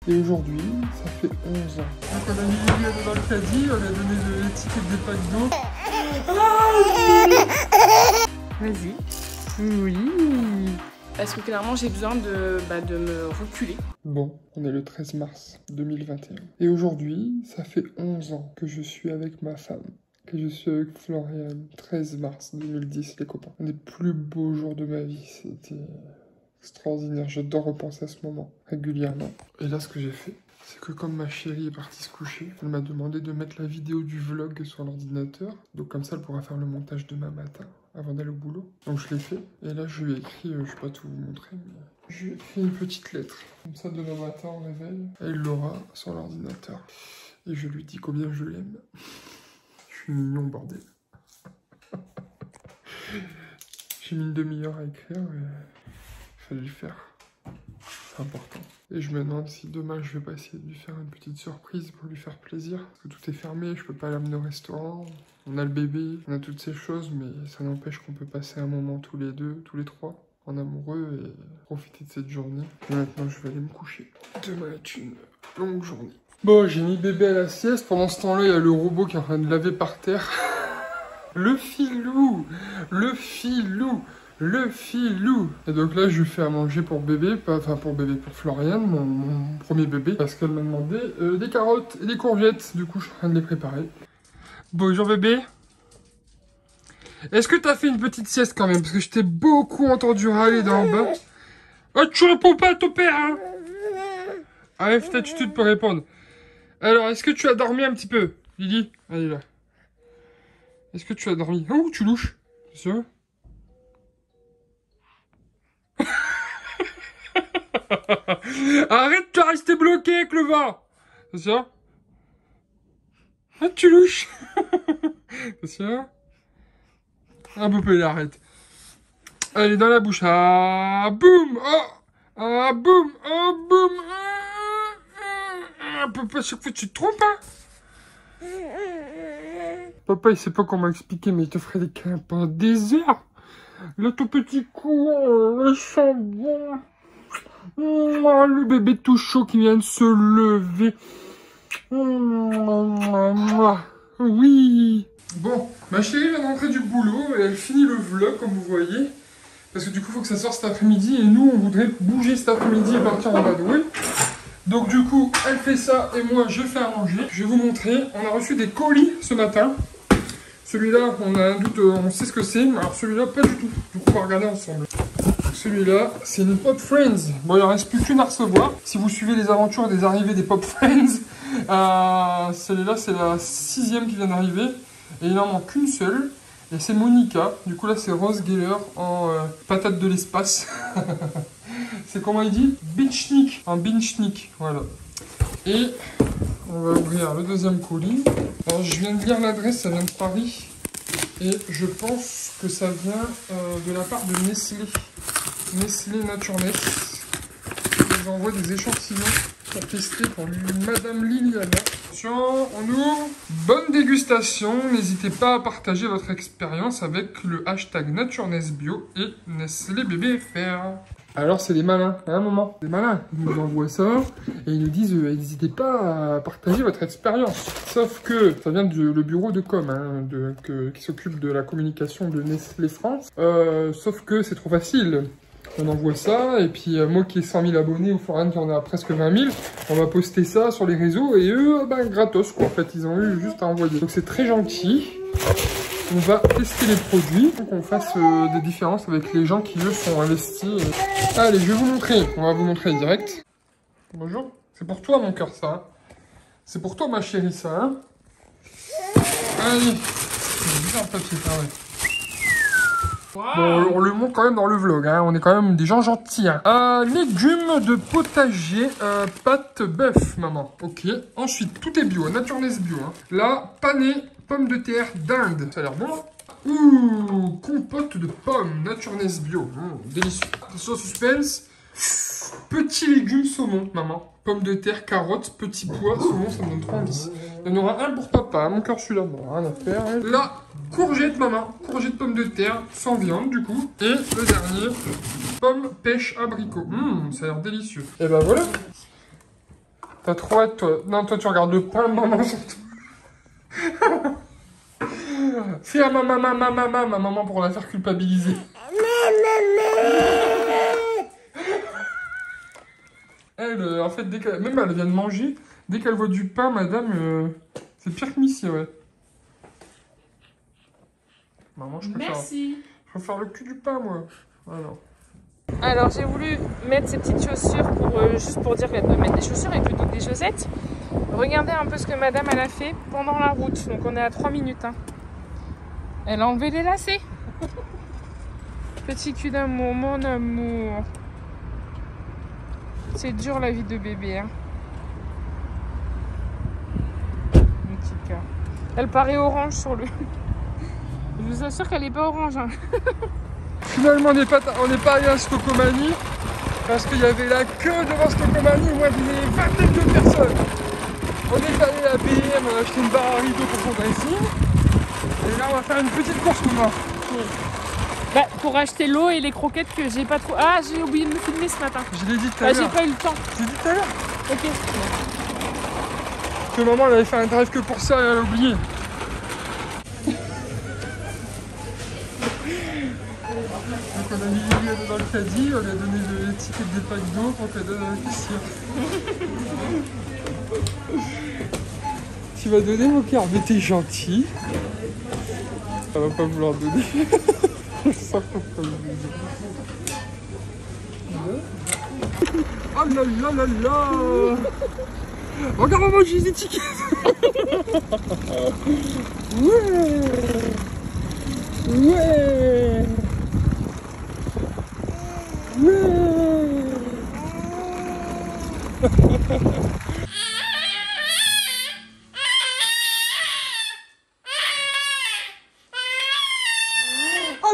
Et aujourd'hui, ça fait 11 ans. Donc on a mis Lily dans le caddie, on a donné de l'étiquette des packs d'eau. Vas-y. Oui. Parce que clairement, j'ai besoin de me reculer. Bon, on est le 13 mars 2021. Et aujourd'hui, ça fait 11 ans que je suis avec ma femme. Que je suis avec Floriane. 13 mars 2010, les copains. Un des plus beaux jours de ma vie. C'était extraordinaire. J'adore repenser à ce moment régulièrement. Et là, ce que j'ai fait, c'est que comme ma chérie est partie se coucher, elle m'a demandé de mettre la vidéo du vlog sur l'ordinateur. Donc comme ça, elle pourra faire le montage demain matin, avant d'aller au boulot. Donc je l'ai fait. Et là, je lui ai écrit, je vais pas tout vous montrer, mais je lui ai écrit une petite lettre. Comme ça, demain matin, au réveil, elle l'aura sur l'ordinateur. Et je lui dis combien je l'aime. Je suis mignon, bordel. J'ai mis une demi-heure à écrire, mais il fallait le faire. C'est important. Et je me demande si demain je vais pas essayer de lui faire une petite surprise pour lui faire plaisir. Parce que tout est fermé, je peux pas l'amener au restaurant. On a le bébé, on a toutes ces choses, mais ça n'empêche qu'on peut passer un moment tous les deux, tous les trois, en amoureux et profiter de cette journée. Et maintenant je vais aller me coucher. Demain est une longue journée. Bon, j'ai mis bébé à la sieste. Pendant ce temps-là, il y a le robot qui est en train de laver par terre. Le filou! Le filou! Le filou! Et donc là, je lui fais à manger pour bébé, enfin pour Floriane, mon premier bébé, parce qu'elle m'a demandé des carottes et des courgettes. Du coup, je suis en train de les préparer. Bonjour bébé! Est-ce que t'as fait une petite sieste quand même? Parce que je t'ai beaucoup entendu râler d'en bas. Oh, tu réponds pas à ton père, hein? Allez, peut-être tu peux répondre. Alors, est-ce que tu as dormi un petit peu, Lily? Allez là. Est-ce que tu as dormi? Oh, tu louches. C'est sûr? Arrête de rester bloqué avec le vent. C'est sûr? Ah, tu louches. C'est sûr? Ah, Poupée, arrête. Allez, dans la bouche. Ah, boum. Oh. Ah, boum. Oh, boum. Ah, Papa, chaque fois tu te trompes, hein? Papa, il sait pas comment expliquer, mais il te ferait des câlins pendant des heures. Là, ton petit cou, le sent bon. Le bébé tout chaud qui vient de se lever. Oui. Bon, ma chérie vient d'entrer du boulot et elle finit le vlog, comme vous voyez. Parce que du coup, il faut que ça sorte cet après-midi. Et nous, on voudrait bouger cet après-midi et partir en vadrouille. Donc du coup, elle fait ça et moi, je fais à manger. Je vais vous montrer. On a reçu des colis ce matin. Celui-là, on a un doute, on sait ce que c'est. Alors celui-là, pas du tout. Du coup, on va regarder ensemble. Celui-là, c'est une Pop Friends. Bon, il ne reste plus qu'une à recevoir. Si vous suivez les aventures des arrivées des Pop Friends, celle-là, c'est la 6e qui vient d'arriver. Et il en manque qu'une seule. Et c'est Monica. Du coup, là, c'est Rose Geller en patate de l'espace. C'est comment il dit? Binchnik. Un binchnik. Voilà. Et on va ouvrir le deuxième colis. Alors, je viens de lire l'adresse, ça vient de Paris. Et je pense que ça vient de la part de Nestlé. Nestlé Naturness. Ils envoient des échantillons pour tester pour Madame Liliana. Attention, on ouvre. Bonne dégustation. N'hésitez pas à partager votre expérience avec le hashtag NaturenessBio et Nestlé Bébé FR. Alors c'est des malins, à un moment, des malins, ils nous envoient ça et ils nous disent n'hésitez pas à partager votre expérience. Sauf que ça vient du bureau de com hein, qui s'occupe de la communication de Nestlé France. Sauf que c'est trop facile. On envoie ça et puis moi qui ai 100 000 abonnés ou Floriane qui en a presque 20 000, on va poster ça sur les réseaux et eux, gratos quoi. En fait, ils ont eu juste à envoyer. Donc c'est très gentil. On va tester les produits pour qu'on fasse des différences avec les gens qui eux sont investis. Allez, je vais vous montrer. On va vous montrer direct. Bonjour. C'est pour toi mon cœur ça. Hein. C'est pour toi ma chérie ça. Hein. Allez. C'est bizarre le papier ça ouais. Bon, on le montre quand même dans le vlog, hein. On est quand même des gens gentils. Hein. Légumes de potager, pâte bœuf, maman. Ok. Ensuite, tout est bio, Naturness bio. Hein. Là, pané, pommes de terre d'Inde. Ça a l'air bon. Hein. Ouh, compote de pommes, Naturness bio. Délicieux. Attention, suspense. Petits légumes saumon, maman. Pommes de terre, carottes, petits pois, saumon, ça me donne trop envie. Il y en aura un pour papa, mon cœur celui-là, bon, rien à faire. Hein. Là, courgettes, maman. Courgettes, pommes de terre, sans viande, du coup. Et le dernier, pommes, pêche, abricot. Ça a l'air délicieux. Et ben voilà. T'as trop hâte, toi. Non, toi, tu regardes le pain, maman, surtout. Fais à ma maman pour la faire culpabiliser. Elle, en fait, même elle vient de manger, dès qu'elle voit du pain, madame, c'est pire que Missy, ouais. Maman, je préfère le cul du pain, moi. Voilà. Alors j'ai voulu mettre ces petites chaussures juste pour dire qu'elle peut mettre des chaussures et plutôt que des chaussettes. Regardez un peu ce que madame elle a fait pendant la route. Donc on est à 3 minutes. Hein. Elle a enlevé les lacets. Petit cul d'amour, mon amour. C'est dur la vie de bébé. Hein. Mon petit cœur. Elle paraît orange sur le... Je vous assure qu'elle n'est pas orange. Hein. Finalement, on n'est pas allé à Stocomanie parce qu'il y avait la queue devant Stocomanie. Moi, il y avait une vingtaine de personnes. On est allé à BM, on a acheté une barre à rideau pour son dressing. Et là, on va faire une petite course, maman. Bah, pour acheter l'eau et les croquettes que j'ai pas trop... Ah, j'ai oublié de me filmer ce matin. Je l'ai dit tout à l'heure. J'ai pas eu le temps. Je l'ai dit tout à l'heure. Ok. Que maman, elle avait fait un drive que pour ça et elle a oublié. Donc on a mis Lily dans le caddie, on lui a donné l'étiquette des packs d'eau pour qu'elle donne à la caissière. Tu vas donner mon cœur, mais t'es gentil. Elle va pas vouloir donner. Ça faut pas le donner. Oh là là là là. Regarde maman, j'ai les étiquettes. Ouais. Ouais. Ah,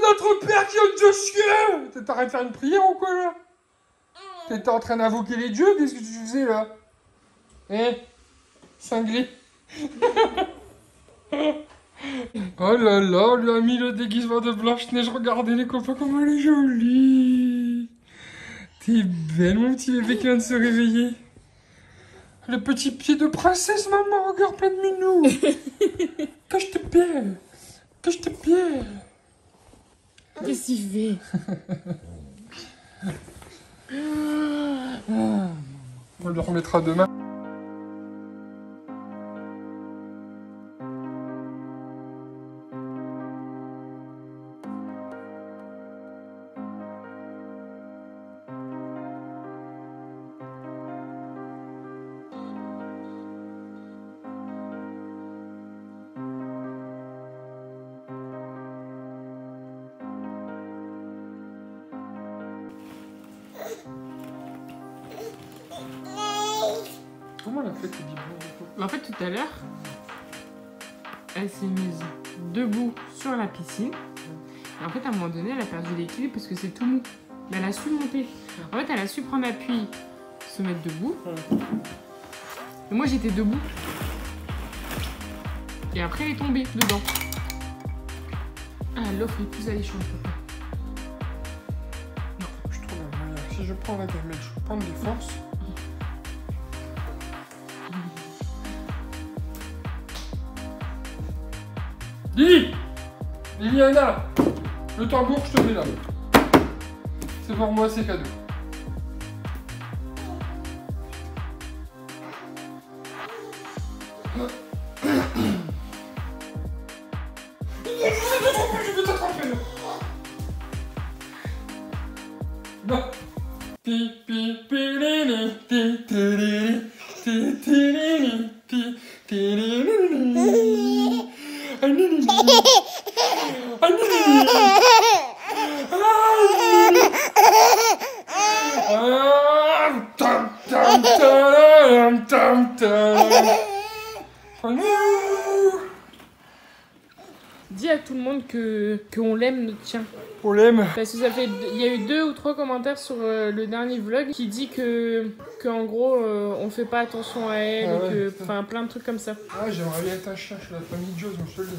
notre Père qui est aux cieux! T'es en train de faire une prière ou quoi là? T'étais en train d'invoquer les dieux? Qu'est-ce que tu faisais là? Eh? Cinglé. Oh là là, on lui a mis le déguisement de Blanche-Neige. Regardez les copains, comment elle est jolie. T'es belle, mon petit bébé qui vient de se réveiller. Le petit pied de princesse, maman, regarde plein de minous. Que je te plaît. Que je te plaît. Qu'est-ce qu'il fait? On le remettra demain. Comment elle a fait ce biberon? En fait, tout à l'heure, elle s'est mise debout sur la piscine. Et en fait, à un moment donné, elle a perdu l'équilibre parce que c'est tout mou. Mais elle a su monter. En fait, elle a su prendre appui, se mettre debout. Et moi, j'étais debout. Et après, elle est tombée dedans. Ah, l'offre est plus alléchante. Non, je trouve la manière. Si je prends la gamelle, je peux prendre des forces. Lily! Liliana! Le tambour, je te mets là. C'est pour moi, c'est cadeau. Je vais t'attraper là. Non. Pi pi pi li ti ti li ti ti li ti ti li. Dis à tout le monde qu'on l'aime, notre chien. On l'aime. Parce que il y a eu 2 ou 3 commentaires sur le dernier vlog qui dit qu'en gros on fait pas attention à elle, ah ouais, enfin plein de trucs comme ça. Ah, j'aimerais bien être un chien chez la famille Joe, je te le dis.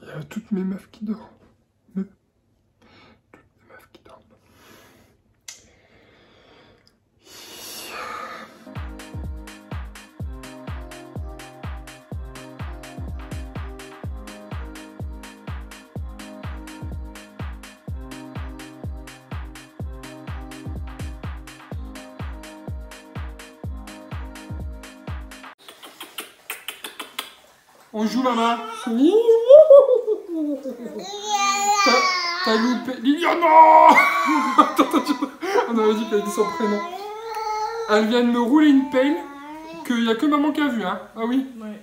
Il y a toutes mes meufs qui dorment. Toutes mes meufs qui dorment. On joue, maman. T'as loupé. Liliana. Attends, on avait dit qu'elle dit son prénom. Elle vient de me rouler une pelle qu'il n'y a que maman qui a vu, hein. Ah oui? Ouais.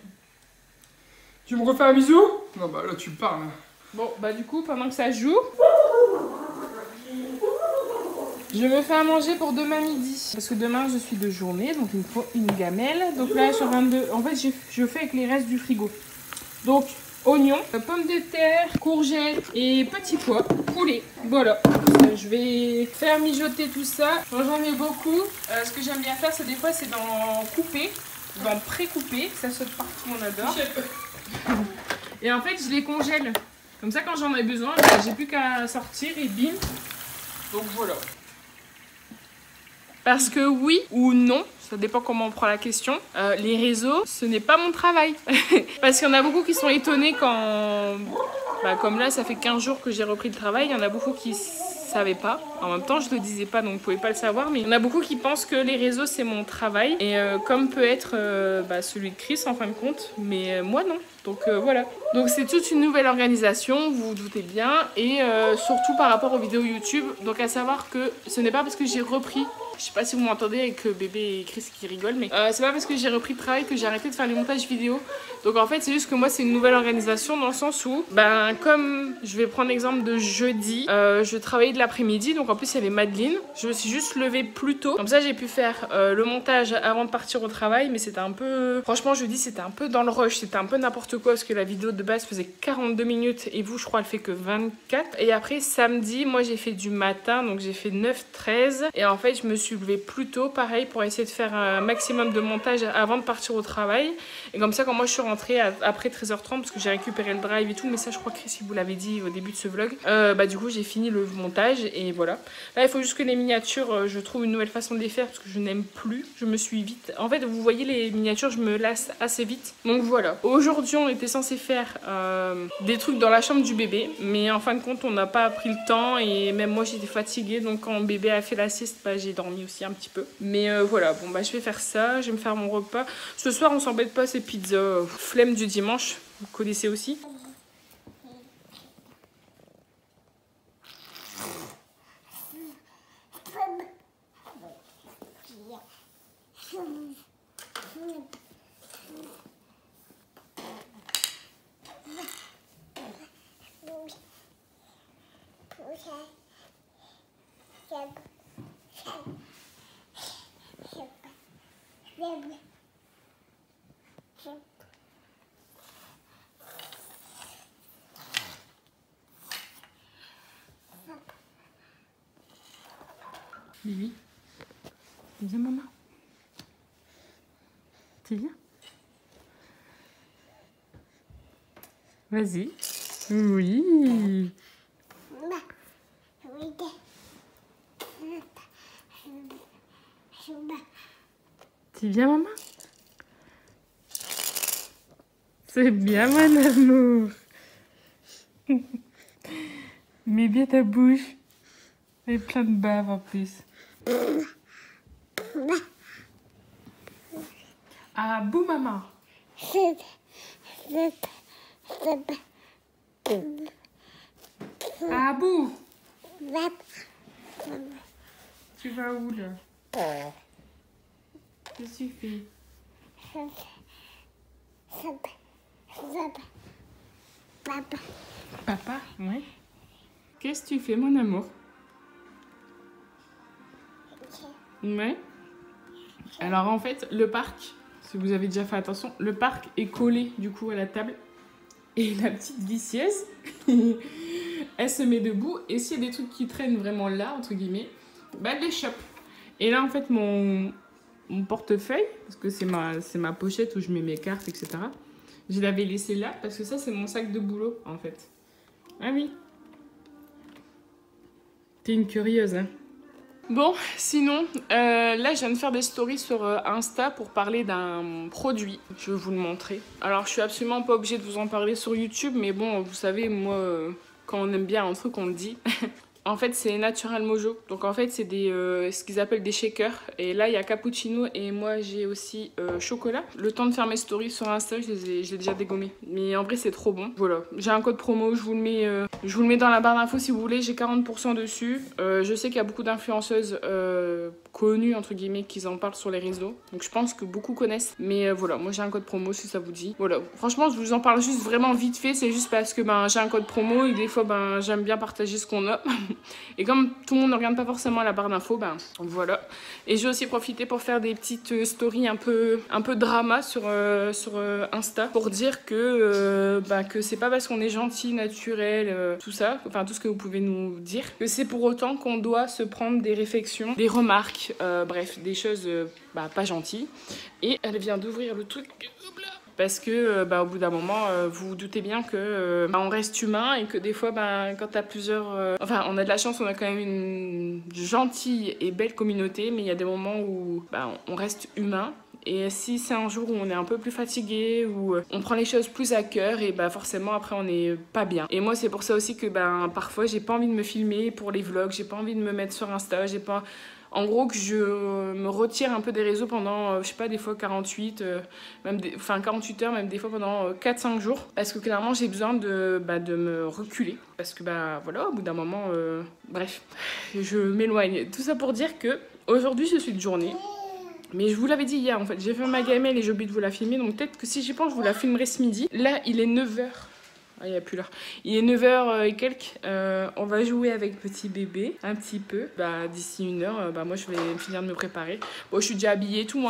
Tu me refais un bisou? Non, bah là, tu me parles. Bon, bah du coup, pendant que ça joue, je me fais à manger pour demain midi. Parce que demain, je suis de journée, donc il me faut une gamelle. Donc là, sur 22, en fait, je fais avec les restes du frigo. Donc, oignons, pommes de terre, courgettes et petits pois, poulet. Voilà. Je vais faire mijoter tout ça. J'en mets beaucoup. Ce que j'aime bien faire, c'est des fois, c'est d'en couper, d'en pré-couper. Ça saute partout, on adore. Et en fait, je les congèle. Comme ça, quand j'en ai besoin, bah, j'ai plus qu'à sortir et bim. Donc voilà. Parce que oui ou non, ça dépend comment on prend la question, les réseaux, ce n'est pas mon travail. Parce qu'il y en a beaucoup qui sont étonnés quand... Bah, comme là, ça fait 15 jours que j'ai repris le travail, il y en a beaucoup qui savaient pas. En même temps, je le disais pas, donc vous pouvez pas le savoir, mais il y en a beaucoup qui pensent que les réseaux, c'est mon travail. Et comme peut être celui de Chris, en fin de compte, mais moi, non. Donc voilà. Donc c'est toute une nouvelle organisation, vous vous doutez bien, et surtout par rapport aux vidéos YouTube. Donc à savoir que ce n'est pas parce que j'ai repris, je sais pas si vous m'entendez avec bébé et Chris qui rigolent, mais c'est pas parce que j'ai repris le travail que j'ai arrêté de faire les montages vidéo. Donc en fait c'est juste que moi c'est une nouvelle organisation dans le sens où, ben comme je vais prendre l'exemple de jeudi, je travaillais de l'après-midi, donc en plus il y avait Madeleine. Je me suis juste levée plus tôt, comme ça j'ai pu faire le montage avant de partir au travail, mais c'était un peu, franchement jeudi c'était un peu dans le rush, c'était un peu n'importe quoi parce que la vidéo de base faisait 42 minutes et vous je crois elle fait que 24. Et après samedi moi j'ai fait du matin, donc j'ai fait 9-13 et en fait je me suis levée plus tôt pareil pour essayer de faire un maximum de montage avant de partir au travail. Et comme ça quand moi je suis rentrée après 13h30 parce que j'ai récupéré le drive et tout, mais ça je crois que Chris vous l'avait dit au début de ce vlog, bah du coup j'ai fini le montage et voilà. Là il faut juste que les miniatures je trouve une nouvelle façon de les faire parce que je n'aime plus, je me suis vite, en fait vous voyez les miniatures je me lasse assez vite, donc voilà. Aujourd'hui on était censé faire des trucs dans la chambre du bébé, mais en fin de compte on n'a pas pris le temps et même moi j'étais fatiguée, donc quand bébé a fait la sieste bah, j'ai dormi aussi un petit peu, mais voilà. Bon bah je vais faire ça, je vais me faire mon repas ce soir, on s'embête pas, c'est pizza flemme du dimanche, vous connaissez aussi. Bibi, viens maman. Tu viens? Vas-y. Oui. Tu viens maman? C'est bien mon amour. Mets bien ta bouche. Et plein de bave en plus. Ah bouh maman. Ah bouh. Tu vas où là? Qu'est-ce que tu fais? Papa, ouais. Qu'est-ce que tu fais mon amour? Ouais. Alors en fait, le parc, si vous avez déjà fait attention, le parc est collé du coup à la table. Et la petite vicieuse, elle se met debout. Et s'il y a des trucs qui traînent vraiment là, entre guillemets, bah elle les chope. Et là en fait, mon portefeuille, parce que c'est ma pochette où je mets mes cartes, etc. Je l'avais laissé là parce que ça c'est mon sac de boulot en fait. Ah oui. T'es une curieuse, hein. Bon, sinon, là je viens de faire des stories sur Insta pour parler d'un produit. Je vais vous le montrer. Alors je suis absolument pas obligée de vous en parler sur YouTube, mais bon, vous savez, moi, quand on aime bien un truc, on le dit. En fait, c'est Natural Mojo. Donc en fait, c'est des ce qu'ils appellent des shakers. Et là, il y a cappuccino et moi, j'ai aussi chocolat. Le temps de faire mes stories sur Insta, je les ai déjà dégommés. Mais en vrai, c'est trop bon. Voilà, j'ai un code promo, je vous le mets dans la barre d'infos si vous voulez. J'ai 40% dessus. Je sais qu'il y a beaucoup d'influenceuses connues, entre guillemets, qui en parlent sur les réseaux. Donc je pense que beaucoup connaissent. Mais voilà, moi j'ai un code promo si ça vous dit. Voilà, franchement, je vous en parle juste vraiment vite fait. C'est juste parce que j'ai un code promo et des fois, j'aime bien partager ce qu'on a. Et comme tout le monde ne regarde pas forcément la barre d'infos, voilà. Et j'ai aussi profité pour faire des petites stories un peu drama sur Insta pour dire que c'est pas parce qu'on est gentil, naturel, tout ça, enfin tout ce que vous pouvez nous dire, que c'est pour autant qu'on doit se prendre des réflexions, des remarques, bref, des choses pas gentilles. Et elle vient d'ouvrir le truc. Parce que au bout d'un moment, vous vous doutez bien que on reste humain et que des fois, quand t'as plusieurs... Enfin, on a de la chance, on a quand même une gentille et belle communauté, mais il y a des moments où on reste humain. Et si c'est un jour où on est un peu plus fatigué, où on prend les choses plus à cœur, et forcément après on n'est pas bien. Et moi c'est pour ça aussi que parfois j'ai pas envie de me filmer pour les vlogs, j'ai pas envie de me mettre sur Insta, j'ai pas... En gros, que je me retire un peu des réseaux pendant, je sais pas, des fois 48, 48 heures, même des fois pendant 4-5 jours. Parce que clairement, j'ai besoin de me reculer. Parce que, voilà, au bout d'un moment, bref, je m'éloigne. Tout ça pour dire que aujourd'hui, je suis de journée. Mais je vous l'avais dit hier, en fait, j'ai fait ma gamelle et j'ai oublié de vous la filmer. Donc peut-être que si j'y pense, je vous la filmerai ce midi. Là, il est 9h. Ah, il n'y a plus l'heure. Il est 9h et quelques. On va jouer avec petit bébé un petit peu. D'ici 1h, moi je vais finir de me préparer. Bon, je suis déjà habillée et tout,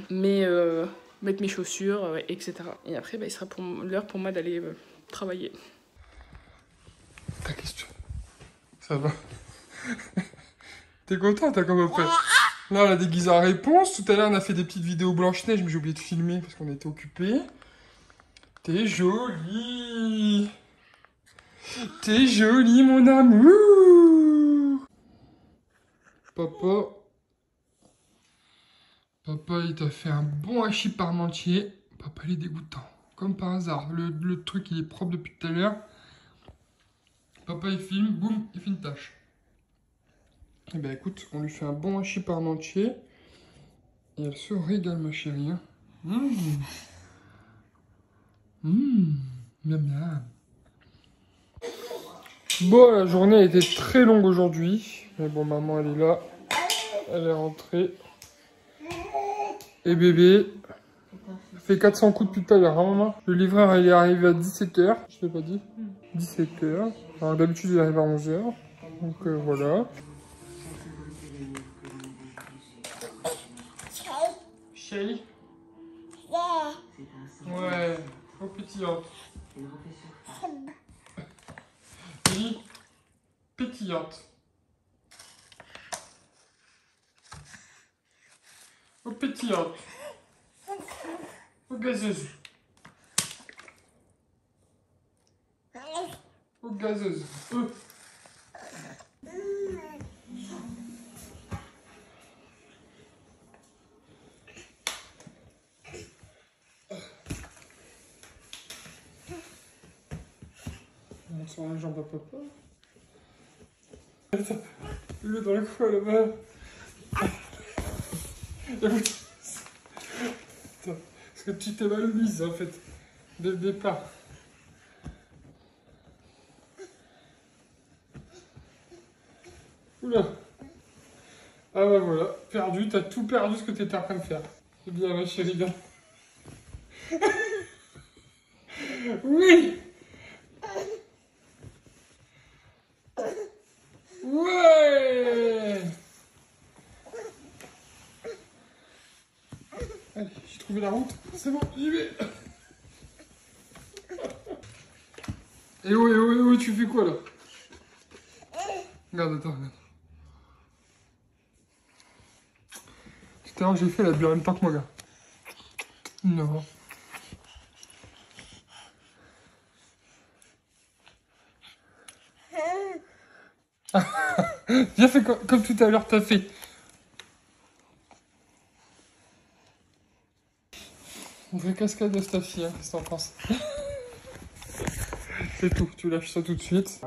mais mettre mes chaussures, etc. Et après, il sera l'heure pour moi d'aller travailler. Ta question. Ça va. T'es content, t'as comme après. Là, on a déguisé en réponse. Tout à l'heure, on a fait des petites vidéos Blanche-Neige, mais j'ai oublié de filmer parce qu'on était occupés. T'es jolie. T'es jolie, mon amour. Papa, il t'a fait un bon hachis parmentier. Papa, il est dégoûtant. Comme par hasard. Le truc, il est propre depuis tout à l'heure. Papa, il filme. Boum, il fait une tâche. Eh ben, écoute, on lui fait un bon hachis parmentier. Et elle se régale, ma chérie. Miam, miam. Bon, la journée a été très longue aujourd'hui. Mais bon, maman, elle est là. Elle est rentrée. Et bébé fait 400 coups depuis tout à l'heure, hein, maman. Le livreur, il est arrivé à 17h. Je t'ai pas dit 17h. Alors, d'habitude, il arrive à 11h. Donc, voilà. Chérie. Ouais, au pétillante. Oui, pétillante. Au pétillante. Au gazeuse. Aux gazeuses. On sort les jambes à papa. Attends, il est dans le coin là-bas. Attends, parce que tu t'es mal mise en fait, dès le départ. Oula. Ah bah voilà, perdu, t'as tout perdu ce que t'étais en train de faire. C'est bien ma chérie, bien. Oui. Ouais. Allez, j'ai trouvé la route, c'est bon, j'y vais. Et oui, tu fais quoi là? Regarde, attends, regarde. Tout à l'heure, j'ai fait la bu en même temps que moi, gars. Non. Viens, fais comme tout à l'heure, t'as fait. Une vraie cascade de ta fille, hein, qu'est-ce que t'en penses? C'est tout, tu lâches ça tout de suite.